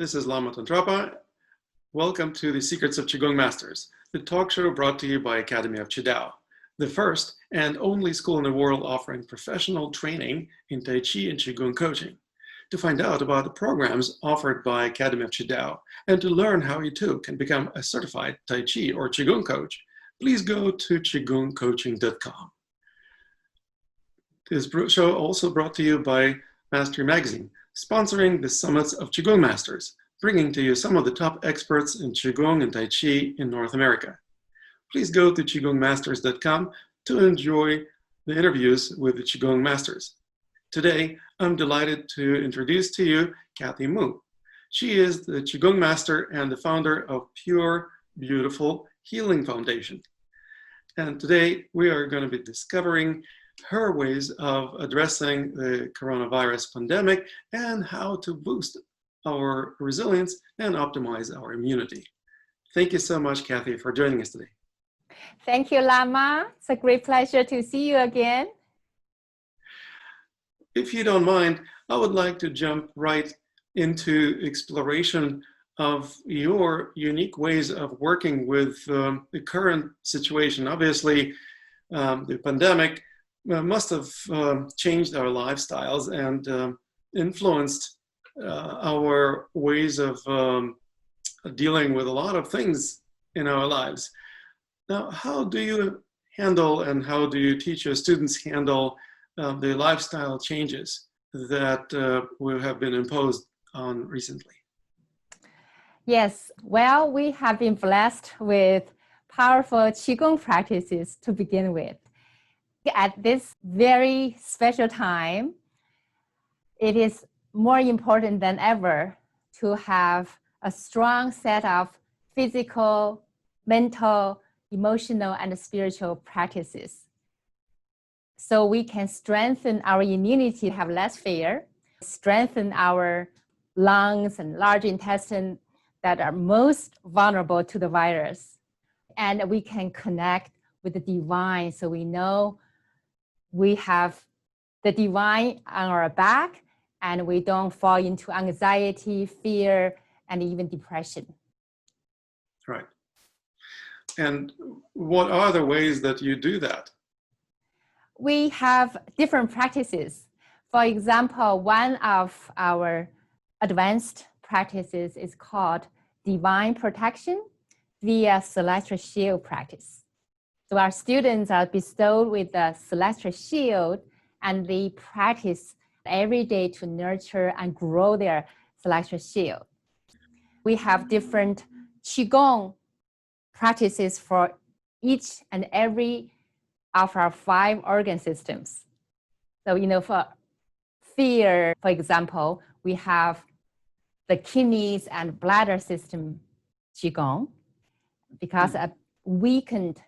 This is Lama Tantrapa. Welcome to the Secrets of Qigong Masters, the talk show brought to you by Academy of Qidao, the first and only school in the world offering professional training in Tai Chi and Qigong coaching. To find out about the programs offered by Academy of Qidao and to learn how you too can become a certified Tai Chi or Qigong coach, please go to qigongcoaching.com. This show also brought to you by Mastery Magazine, sponsoring the Summits of Qigong Masters, bringing to you some of the top experts in Qigong and Tai Chi in North America. Please go to qigongmasters.com to enjoy the interviews with the Qigong Masters. Today, I'm delighted to introduce to you Cathy Mu. She is the Qigong Master and the founder of Pure Beautiful Healing Foundation. And today, we are going to be discovering her ways of addressing the coronavirus pandemic and how to boost our resilience and optimize our immunity. Thank you so much, Cathy, for joining us today. Thank you, Lama. It's a great pleasure to see you again. If you don't mind, I would like to jump right into exploration of your unique ways of working with the current situation. Obviously, the pandemic must have changed our lifestyles and influenced our ways of dealing with a lot of things in our lives. Now, how do you handle and how do you teach your students handle the lifestyle changes that have been imposed on recently? Yes, well, we have been blessed with powerful Qigong practices to begin with. At this very special time, it is more important than ever to have a strong set of physical, mental, emotional, and spiritual practices. So we can strengthen our immunity, have less fear, strengthen our lungs and large intestine that are most vulnerable to the virus. And we can connect with the divine so we know we have the divine on our back and we don't fall into anxiety, fear, and even depression. Right. And what are the ways that you do that? We have different practices. For example, one of our advanced practices is called divine protection via celestial shield practice. So our students are bestowed with the celestial shield and they practice every day to nurture and grow their celestial shield. We have different Qigong practices for each and every of our 5 organ systems. So, for fear, for example, we have the kidneys and bladder system Qigong, because a weakened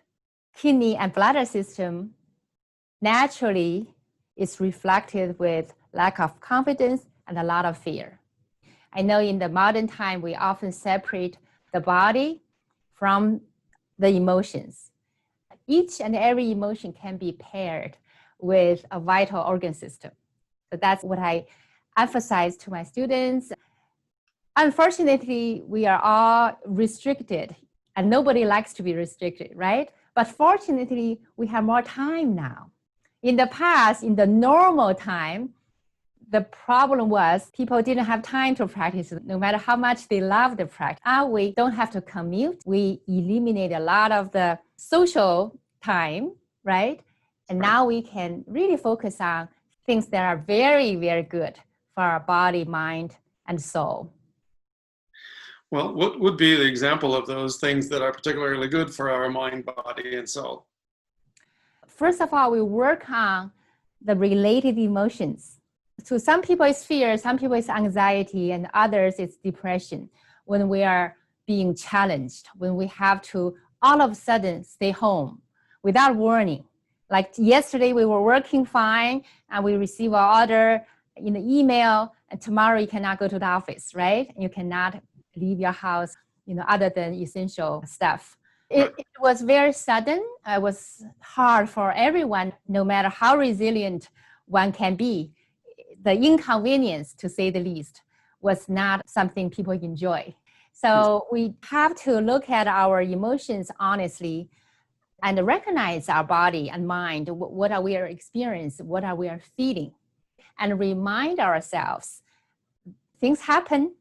kidney and bladder system naturally is reflected with lack of confidence and a lot of fear. I know in the modern time, we often separate the body from the emotions. Each and every emotion can be paired with a vital organ system. So that's what I emphasize to my students. Unfortunately, we are all restricted and nobody likes to be restricted, right? But fortunately, we have more time now. In the past, in the normal time, the problem was people didn't have time to practice no matter how much they love the practice. Now we don't have to commute. We eliminate a lot of the social time, right? And now we can really focus on things that are very, very good for our body, mind, and soul. Well, what would be the example of those things that are particularly good for our mind, body, and soul? First of all, we work on the related emotions. So some people it's fear, some people it's anxiety, and others it's depression. When we are being challenged, when we have to all of a sudden stay home without warning. Like yesterday we were working fine and we receive an order in the email and tomorrow you cannot go to the office, right? You cannot leave your house, other than essential stuff. It was very sudden. It was hard for everyone, no matter how resilient one can be. The inconvenience, to say the least, was not something people enjoy. So we have to look at our emotions honestly and recognize our body and mind. What are we experiencing? What are we feeling? And remind ourselves, things happen,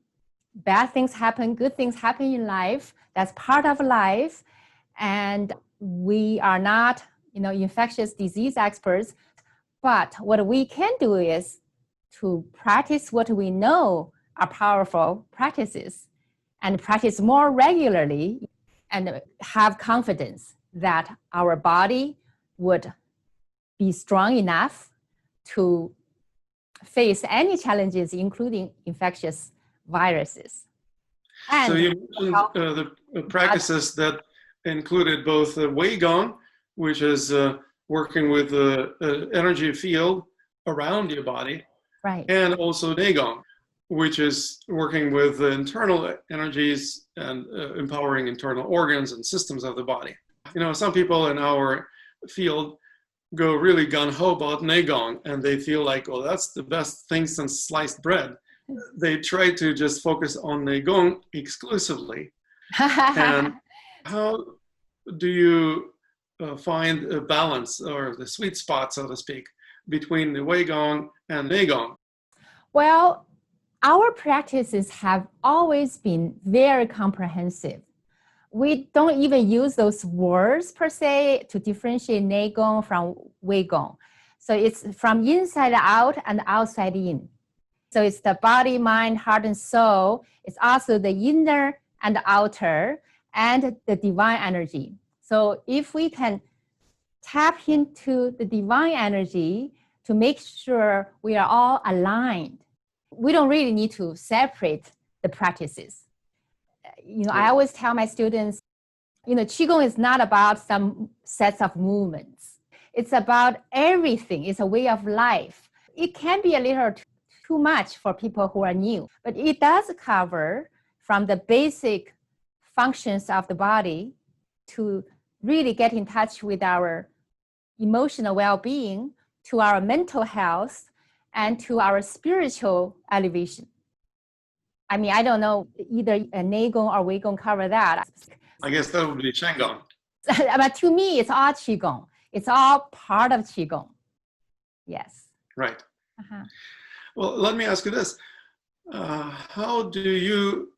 bad things happen, good things happen in life. That's part of life. And we are not, infectious disease experts. But what we can do is to practice what we know are powerful practices and practice more regularly and have confidence that our body would be strong enough to face any challenges, including infectious viruses. And so you mentioned the practices that included both Qigong, which is working with the energy field around your body, right, and also Degong, which is working with the internal energies and empowering internal organs and systems of the body. Some people in our field go really gung-ho about Degong, and they feel like, oh, that's the best thing since sliced bread. They try to just focus on Degong exclusively. And how do you find a balance or the sweet spot, so to speak, between the Qigong and Degong? Well, our practices have always been very comprehensive. We don't even use those words per se to differentiate Degong from Qigong. So it's from inside out and outside in. So it's the body, mind, heart, and soul. It's also the inner and the outer and the divine energy. So if we can tap into the divine energy to make sure we are all aligned, we don't really need to separate the practices. I always tell my students, Qigong is not about some sets of movements. It's about everything. It's a way of life. It can be a little too much for people who are new, but it does cover from the basic functions of the body to really get in touch with our emotional well-being, to our mental health, and to our spiritual elevation. I mean, I don't know, either Degong or Qigong cover that. I guess that would be Qigong. But to me, it's all Qigong. It's all part of Qigong. Yes. Right. Well, let me ask you this. How do you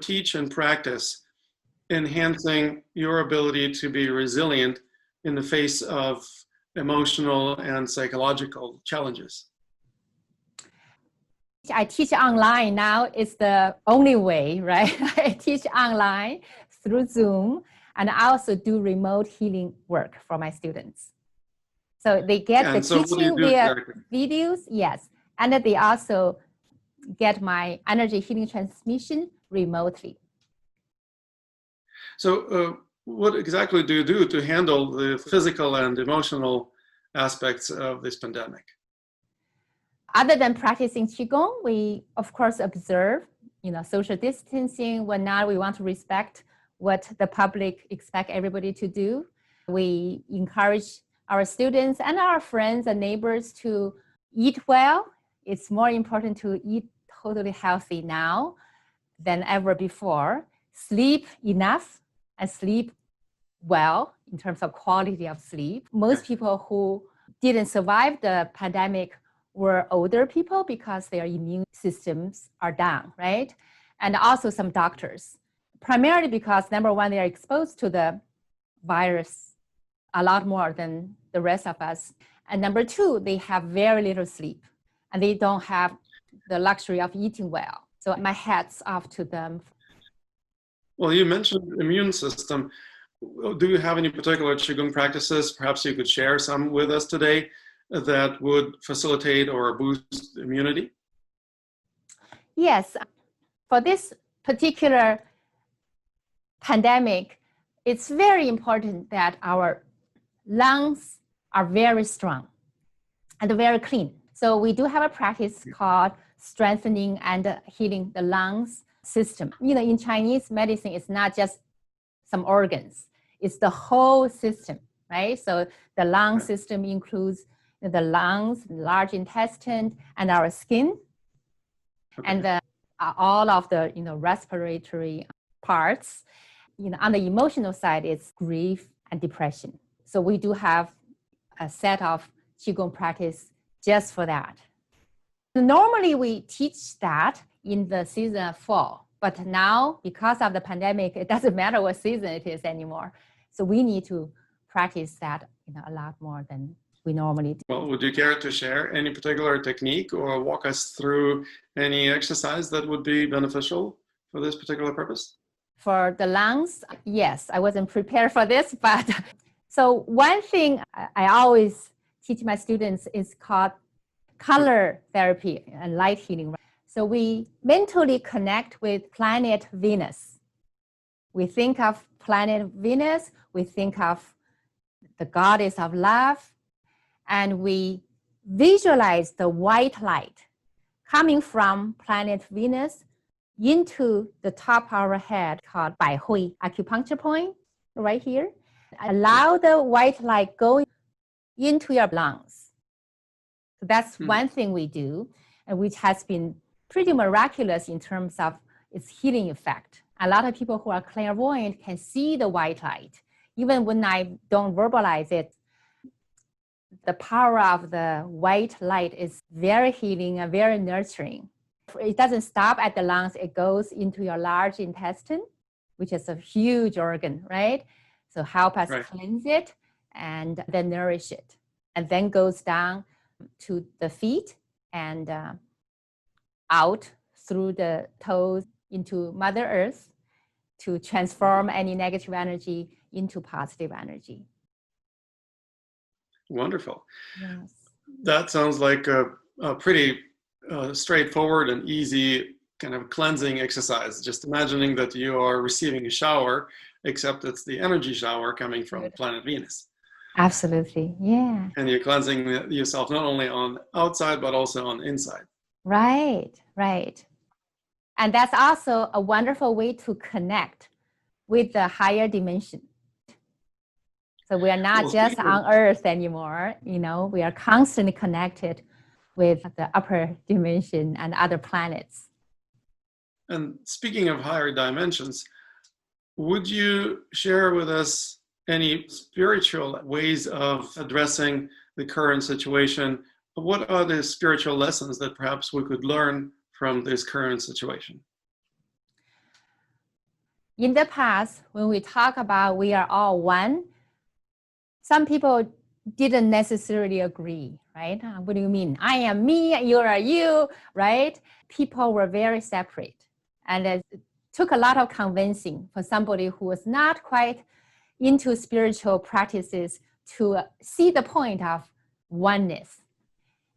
teach and practice enhancing your ability to be resilient in the face of emotional and psychological challenges? I teach online now. It's the only way, right? I teach online through Zoom, and I also do remote healing work for my students. So they get the teaching via videos, yes, and they also get my energy healing transmission remotely. So what exactly do you do to handle the physical and emotional aspects of this pandemic? Other than practicing Qigong, we of course observe, social distancing. When not, we want to respect what the public expect everybody to do. We encourage our students and our friends and neighbors to eat well. It's more important to eat totally healthy now than ever before. Sleep enough and sleep well in terms of quality of sleep. Most people who didn't survive the pandemic were older people because their immune systems are down, right? And also some doctors, primarily because number one, they are exposed to the virus a lot more than the rest of us. And number two, they have very little sleep and they don't have the luxury of eating well. So my hat's off to them. Well, you mentioned immune system. Do you have any particular Qigong practices? Perhaps you could share some with us today that would facilitate or boost immunity? Yes. For this particular pandemic, it's very important that our lungs are very strong and very clean. So we do have a practice called strengthening and healing the lungs system. In Chinese medicine, it's not just some organs, it's the whole system, right? So the lung system includes the lungs, large intestine, and our skin. And all of the respiratory parts. On the emotional side, it's grief and depression. So we do have a set of Qigong practice just for that. Normally we teach that in the season of fall, but now because of the pandemic, it doesn't matter what season it is anymore. So we need to practice that a lot more than we normally do. Well, would you care to share any particular technique or walk us through any exercise that would be beneficial for this particular purpose? For the lungs, yes, I wasn't prepared for this, but so one thing I always teach my students is called color therapy and light healing. So we mentally connect with planet Venus. We think of planet Venus, we think of the goddess of love, and we visualize the white light coming from planet Venus into the top of our head called Bai Hui acupuncture point right here. Allow the white light go into your lungs. So that's one thing we do, and which has been pretty miraculous in terms of its healing effect. A lot of people who are clairvoyant can see the white light. Even when I don't verbalize it, the power of the white light is very healing and very nurturing. It doesn't stop at the lungs, it goes into your large intestine, which is a huge organ, right? So help us cleanse it and then nourish it. And then goes down to the feet and out through the toes into Mother Earth to transform any negative energy into positive energy. Wonderful. Yes. That sounds like a pretty straightforward and easy kind of cleansing exercise. Just imagining that you are receiving a shower, except it's the energy shower coming from planet Venus. Absolutely, yeah. And you're cleansing yourself not only on outside, but also on inside. Right, right. And that's also a wonderful way to connect with the higher dimension. So we are not just on Earth anymore, we are constantly connected with the upper dimension and other planets. And speaking of higher dimensions, would you share with us any spiritual ways of addressing the current situation? What are the spiritual lessons that perhaps we could learn from this current situation? In the past, when we talk about we are all one, some people didn't necessarily agree, right? What do you mean? I am me, you are you, right? People were very separate. And it took a lot of convincing for somebody who was not quite into spiritual practices to see the point of oneness.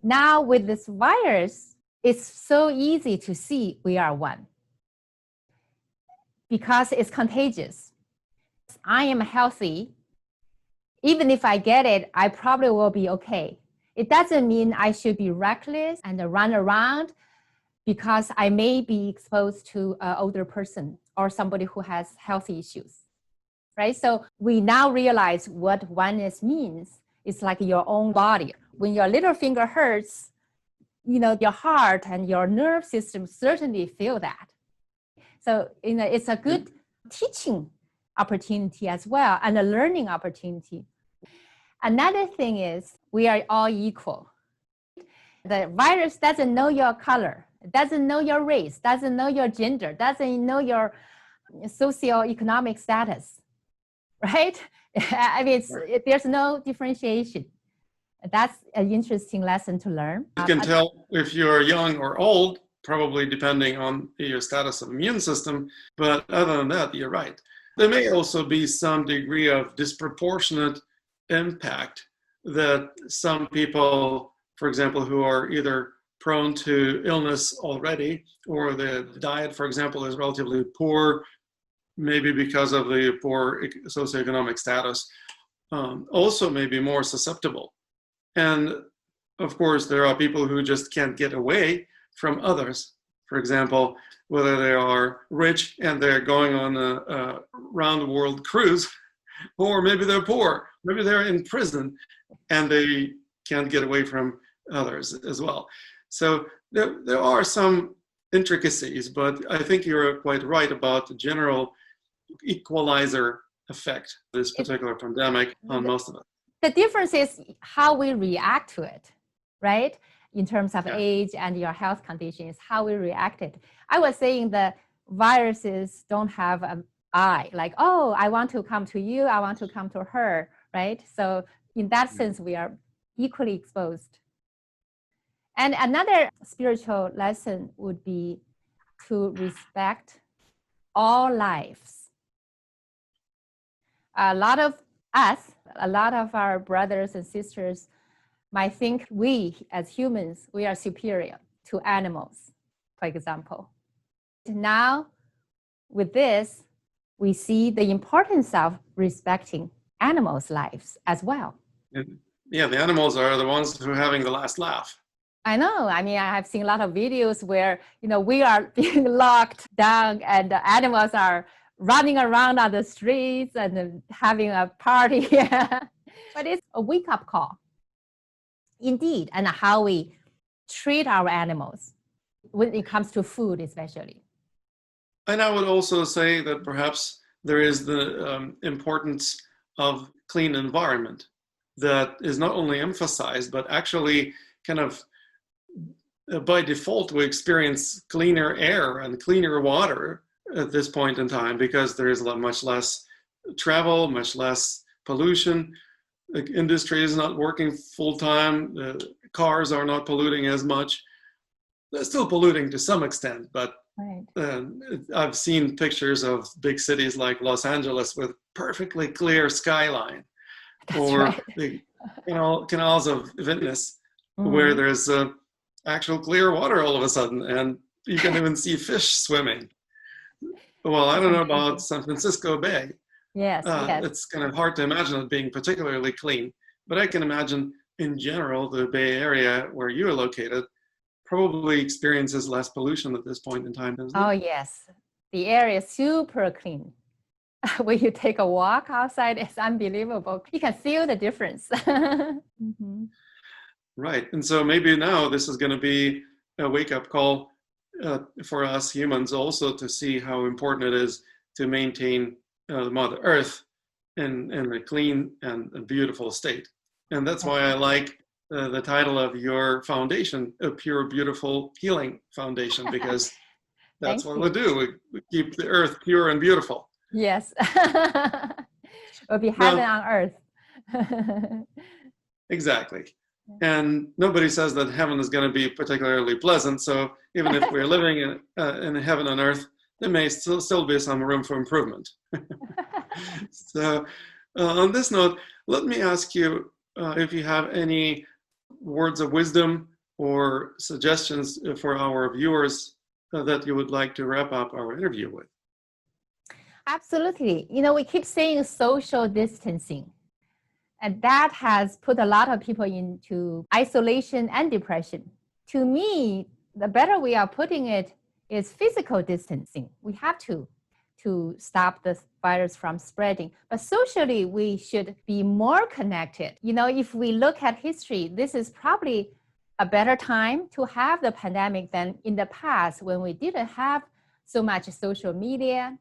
Now with this virus, it's so easy to see we are one because it's contagious. I am healthy. Even if I get it, I probably will be okay. It doesn't mean I should be reckless and run around because I may be exposed to an older person or somebody who has health issues, right? So we now realize what oneness means. It's like your own body. When your little finger hurts, your heart and your nerve system certainly feel that. So, it's a good teaching opportunity as well and a learning opportunity. Another thing is we are all equal. The virus doesn't know your color, doesn't know your race, doesn't know your gender, doesn't know your socioeconomic status, right? I mean, there's no differentiation. That's an interesting lesson to learn. You can tell if you're young or old, probably depending on your status of immune system, but other than that, you're right. There may also be some degree of disproportionate impact that some people, for example, who are either prone to illness already, or the diet, for example, is relatively poor, maybe because of the poor socioeconomic status, also may be more susceptible. And of course, there are people who just can't get away from others. For example, whether they are rich and they're going on a round-the-world cruise, or maybe they're poor, maybe they're in prison and they can't get away from others as well. So there are some intricacies, but I think you're quite right about the general equalizer effect this particular pandemic on most of us. The difference is how we react to it, right? In terms of age and your health conditions, how we reacted. I was saying the viruses don't have an eye, like, oh, I want to come to you, I want to come to her, right? So in that sense, we are equally exposed. And another spiritual lesson would be to respect all lives. A lot of us, a lot of our brothers and sisters might think we as humans, we are superior to animals, for example. Now, with this, we see the importance of respecting animals' lives as well. Yeah, the animals are the ones who are having the last laugh. I know. I mean, I have seen a lot of videos where, we are being locked down and the animals are running around on the streets and having a party. But it's a wake-up call, indeed, and how we treat our animals when it comes to food, especially. And I would also say that perhaps there is the importance of clean environment that is not only emphasized, but actually kind of by default, we experience cleaner air and cleaner water at this point in time because there is much less travel, much less pollution. The industry is not working full time. The cars are not polluting as much. They're still polluting to some extent, but I've seen pictures of big cities like Los Angeles with perfectly clear skyline. The canals of Venice, where there's actual clear water all of a sudden, and you can even see fish swimming. Well, I don't know about San Francisco Bay. Yes. It's kind of hard to imagine it being particularly clean, but I can imagine in general the Bay Area where you are located probably experiences less pollution at this point in time. Oh, yes. The air is super clean. When you take a walk outside, it's unbelievable. You can feel the difference. Right. And so maybe now this is going to be a wake-up call for us humans also to see how important it is to maintain Mother Earth in a clean and beautiful state. And that's why I like the title of your foundation, a Pure, Beautiful Healing Foundation, because that's what we do. We keep the earth pure and beautiful. Yes. It'll be heaven on earth. Exactly. And nobody says that heaven is going to be particularly pleasant. So even if we're living in heaven on earth, there may still be some room for improvement. So on this note, let me ask you if you have any words of wisdom or suggestions for our viewers that you would like to wrap up our interview with. Absolutely. We keep saying social distancing, and that has put a lot of people into isolation and depression. To me, the better way of putting it is physical distancing. We have to stop the virus from spreading. But socially, we should be more connected. If we look at history, this is probably a better time to have the pandemic than in the past when we didn't have so much social media.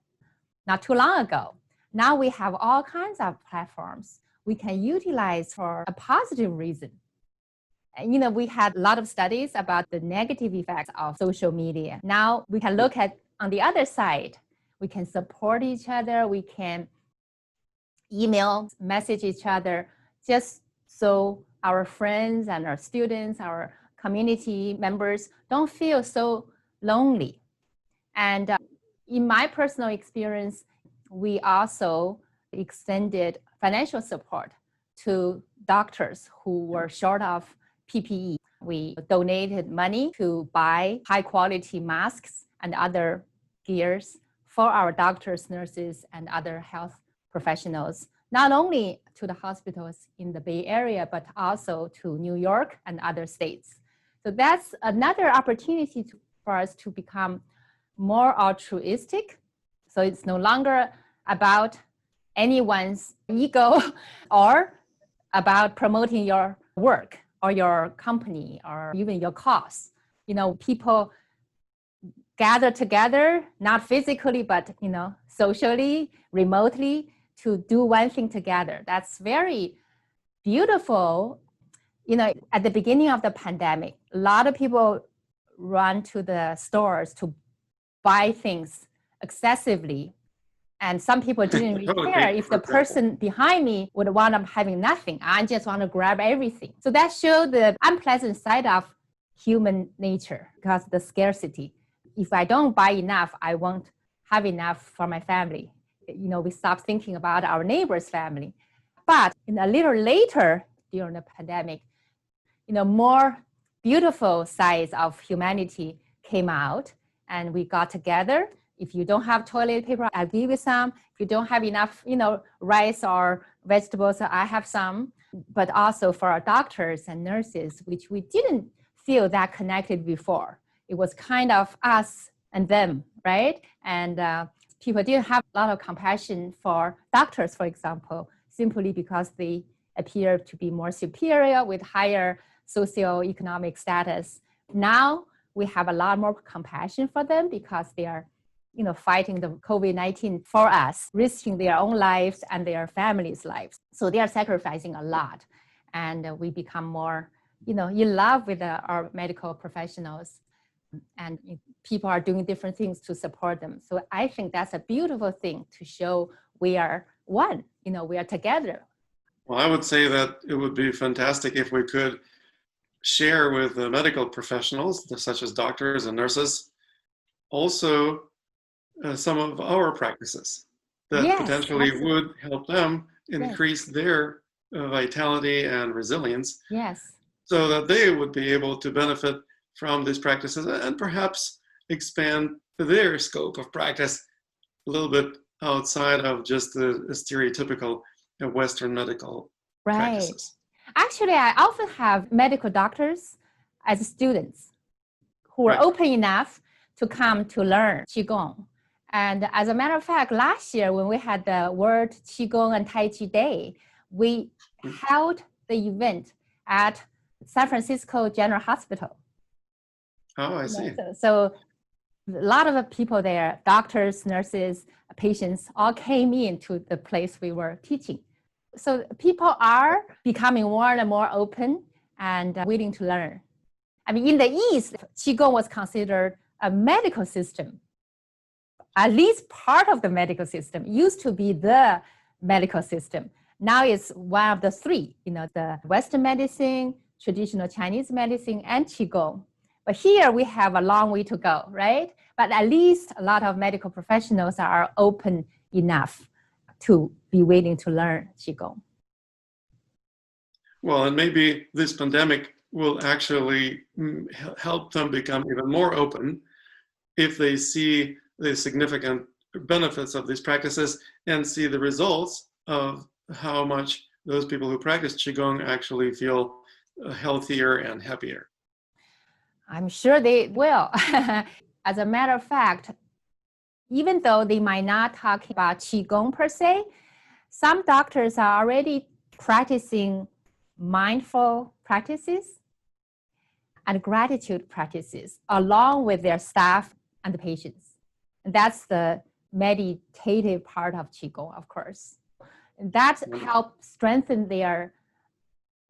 Not too long ago. Now we have all kinds of platforms we can utilize for a positive reason. And, we had a lot of studies about the negative effects of social media. Now we can look at on the other side. We can support each other. We can email, message each other, just so our friends and our students, our community members don't feel so lonely. And in my personal experience, we also extended financial support to doctors who were short of PPE. We donated money to buy high quality masks and other gears for our doctors, nurses, and other health professionals, not only to the hospitals in the Bay Area, but also to New York and other states. So that's another opportunity for us to become more altruistic. So it's no longer about anyone's ego or about promoting your work or your company or even your cause. People gather together, not physically, but socially, remotely, to do one thing together. That's very beautiful. At the beginning of the pandemic, a lot of people run to the stores to buy things excessively. And some people didn't really care if the person behind me would wind up having nothing. I just want to grab everything. So that showed the unpleasant side of human nature because of the scarcity. If I don't buy enough, I won't have enough for my family. We stop thinking about our neighbor's family. But a little later during the pandemic, more beautiful sides of humanity came out, and we got together. If you don't have toilet paper, I'll give you some. If you don't have enough, rice or vegetables, I have some. But also for our doctors and nurses, which we didn't feel that connected before. It was kind of us and them, right? And people didn't have a lot of compassion for doctors, for example, simply because they appear to be more superior with higher socioeconomic status. Now we have a lot more compassion for them because they are fighting the COVID-19 for us, risking their own lives and their families' lives. So they are sacrificing a lot. And we become more, in love with our medical professionals. And people are doing different things to support them. So I think that's a beautiful thing to show we are one, we are together. Well, I would say that it would be fantastic if we could share with the medical professionals, such as doctors and nurses, also some of our practices that potentially absolutely would help them increase their vitality and resilience. Yes. So that they would be able to benefit from these practices and perhaps expand their scope of practice a little bit outside of just the stereotypical Western medical practices. Actually, I often have medical doctors as students who are open enough to come to learn Qigong. And as a matter of fact, last year when we had the World Qigong and Tai Chi Day, we held the event at San Francisco General Hospital. Oh, I see. So a lot of people there, doctors, nurses, patients, all came into the place we were teaching. So people are becoming more and more open and willing to learn. I mean, in the East, Qigong was considered a medical system. At least part of the medical system used to be the medical system. Now it's one of the three, the Western medicine, traditional Chinese medicine, and Qigong. But here we have a long way to go, right? But at least a lot of medical professionals are open enough to be willing to learn Qigong. Well, and maybe this pandemic will actually help them become even more open if they see the significant benefits of these practices and see the results of how much those people who practice Qigong actually feel healthier and happier. I'm sure they will. As a matter of fact, even though they might not talk about Qigong per se, some doctors are already practicing mindful practices and gratitude practices along with their staff and the patients. And that's the meditative part of Qigong, of course. And that helps strengthen their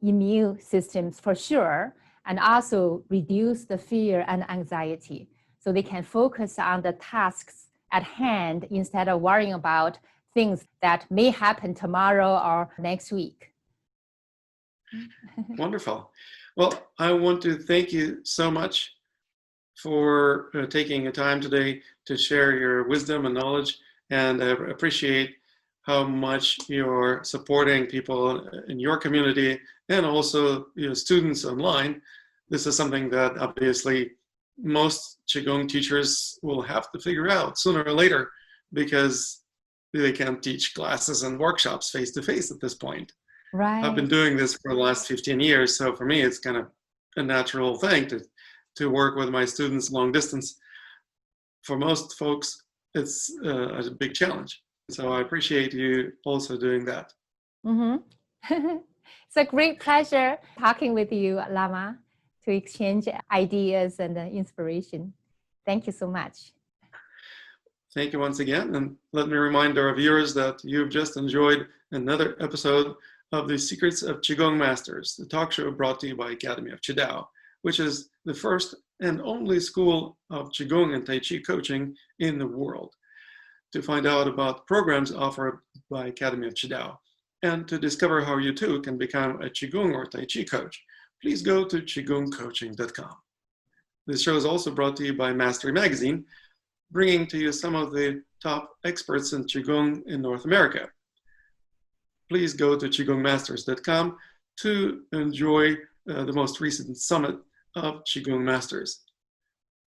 immune systems for sure, and also reduce the fear and anxiety. So they can focus on the tasks at hand instead of worrying about things that may happen tomorrow or next week. Wonderful. Well, I want to thank you so much for taking the time today to share your wisdom and knowledge, and I appreciate how much you're supporting people in your community and also students online. This is something that obviously most Qigong teachers will have to figure out sooner or later because they can't teach classes and workshops face-to-face at this point. Right. I've been doing this for the last 15 years, so for me it's kind of a natural thing to work with my students long distance. For most folks, it's a big challenge. So I appreciate you also doing that. Mm-hmm. It's a great pleasure talking with you, Lama, to exchange ideas and inspiration. Thank you so much. Thank you once again, and let me remind our viewers that you've just enjoyed another episode of The Secrets of Qigong Masters, the talk show brought to you by Academy of Qidao, which is the first and only school of Qigong and Tai Chi coaching in the world. To find out about programs offered by Academy of Qidao, and to discover how you too can become a Qigong or Tai Chi coach, please go to qigongcoaching.com. This show is also brought to you by Mastery Magazine, bringing to you some of the top experts in Qigong in North America. Please go to qigongmasters.com to enjoy the most recent summit of Qigong Masters.